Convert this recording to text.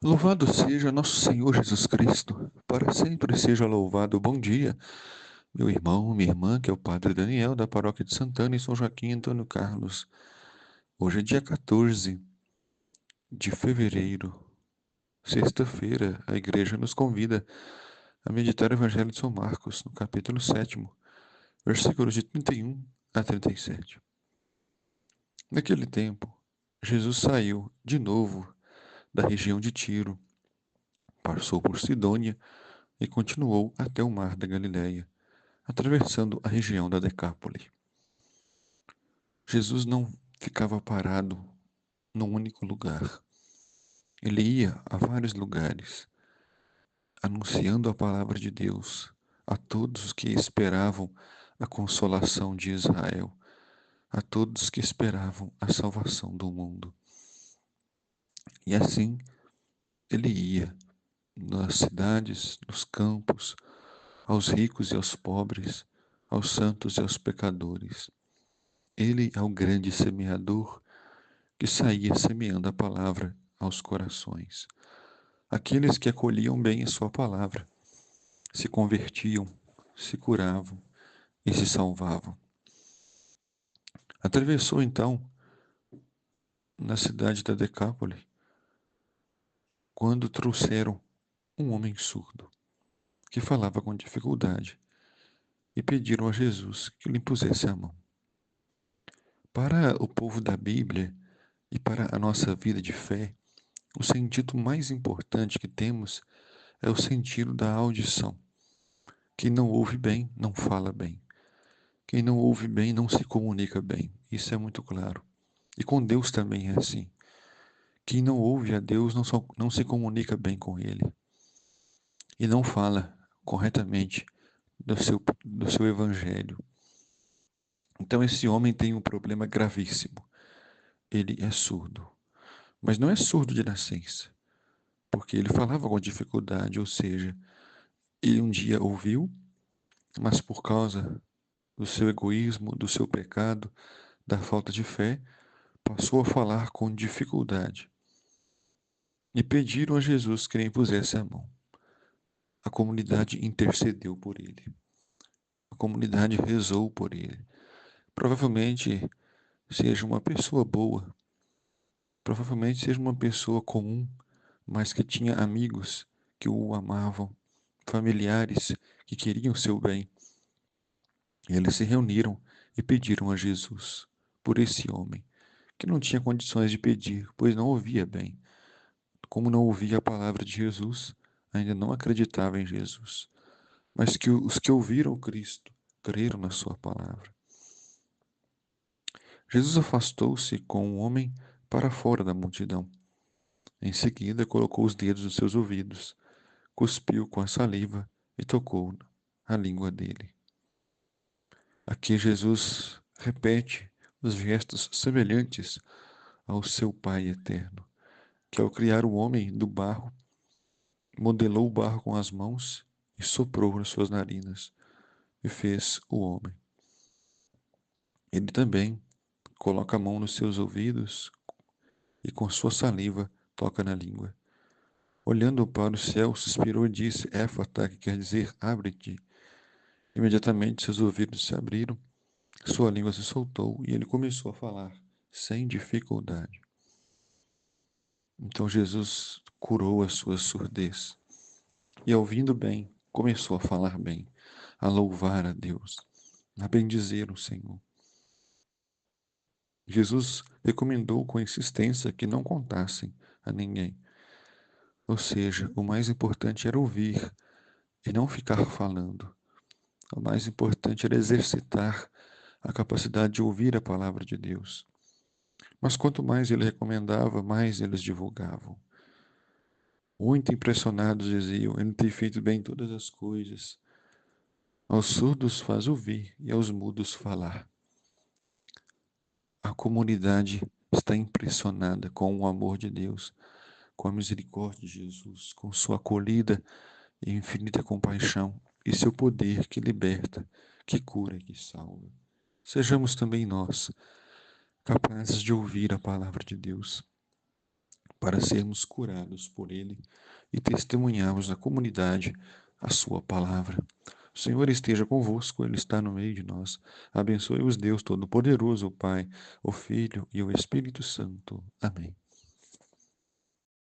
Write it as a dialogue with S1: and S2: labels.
S1: Louvado seja nosso Senhor Jesus Cristo, para sempre seja louvado. Bom dia, meu irmão, minha irmã, que é o Padre Daniel, da Paróquia de Santana, em São Joaquim Antônio Carlos. Hoje é dia 14 de fevereiro, sexta-feira. A igreja nos convida a meditar o Evangelho de São Marcos, no capítulo 7, versículos de 31 a 37. Naquele tempo, Jesus saiu de novo da região de Tiro, passou por Sidônia e continuou até o mar da Galileia, atravessando a região da Decápole. Jesus não ficava parado num único lugar. Ele ia a vários lugares, anunciando a palavra de Deus a todos os que esperavam a consolação de Israel, a todos que esperavam a salvação do mundo. E assim ele ia nas cidades, nos campos, aos ricos e aos pobres, aos santos e aos pecadores. Ele é o grande semeador que saía semeando a palavra aos corações. Aqueles que acolhiam bem a sua palavra se convertiam, se curavam e se salvavam. Atravessou então na cidade da Decápole quando trouxeram um homem surdo que falava com dificuldade e pediram a Jesus que lhe impusesse a mão. Para o povo da Bíblia e para a nossa vida de fé, o sentido mais importante que temos é o sentido da audição. Quem não ouve bem, não fala bem. Quem não ouve bem, não se comunica bem. Isso é muito claro. E com Deus também é assim. Quem não ouve a Deus não se comunica bem com Ele. E não fala corretamente do seu evangelho. Então esse homem tem um problema gravíssimo. Ele é surdo. Mas não é surdo de nascença. Porque ele falava com dificuldade, ou seja, ele um dia ouviu, mas por causa do seu egoísmo, do seu pecado, da falta de fé, passou a falar com dificuldade. E pediram a Jesus que lhe impusesse a mão. A comunidade intercedeu por ele. A comunidade rezou por ele. Provavelmente seja uma pessoa boa, provavelmente seja uma pessoa comum, mas que tinha amigos que o amavam, familiares que queriam seu bem. E eles se reuniram e pediram a Jesus por esse homem, que não tinha condições de pedir, pois não ouvia bem. Como não ouvia a palavra de Jesus, ainda não acreditava em Jesus. Mas que os que ouviram Cristo creram na sua palavra. Jesus afastou-se com o homem para fora da multidão. Em seguida, colocou os dedos nos seus ouvidos, cuspiu com a saliva e tocou a língua dele. Aqui Jesus repete os gestos semelhantes ao seu Pai eterno, que ao criar o homem do barro, modelou o barro com as mãos e soprou nas suas narinas e fez o homem. Ele também coloca a mão nos seus ouvidos e com sua saliva toca na língua. Olhando para o céu, suspirou e disse, Éfata, que quer dizer, abre-te. Imediatamente seus ouvidos se abriram, sua língua se soltou e ele começou a falar, sem dificuldade. Então Jesus curou a sua surdez e, ouvindo bem, começou a falar bem, a louvar a Deus, a bendizer o Senhor. Jesus recomendou com insistência que não contassem a ninguém. Ou seja, o mais importante era ouvir e não ficar falando. O mais importante era exercitar a capacidade de ouvir a palavra de Deus. Mas quanto mais ele recomendava, mais eles divulgavam. Muito impressionados diziam, ele tem feito bem todas as coisas. Aos surdos faz ouvir e aos mudos falar. A comunidade está impressionada com o amor de Deus, com a misericórdia de Jesus, com sua acolhida e infinita compaixão e seu poder que liberta, que cura e que salva. Sejamos também nós capazes de ouvir a palavra de Deus, para sermos curados por Ele e testemunharmos na comunidade a Sua palavra. O Senhor esteja convosco, Ele está no meio de nós. Abençoe-os Deus Todo-Poderoso, o Pai, o Filho e o Espírito Santo. Amém.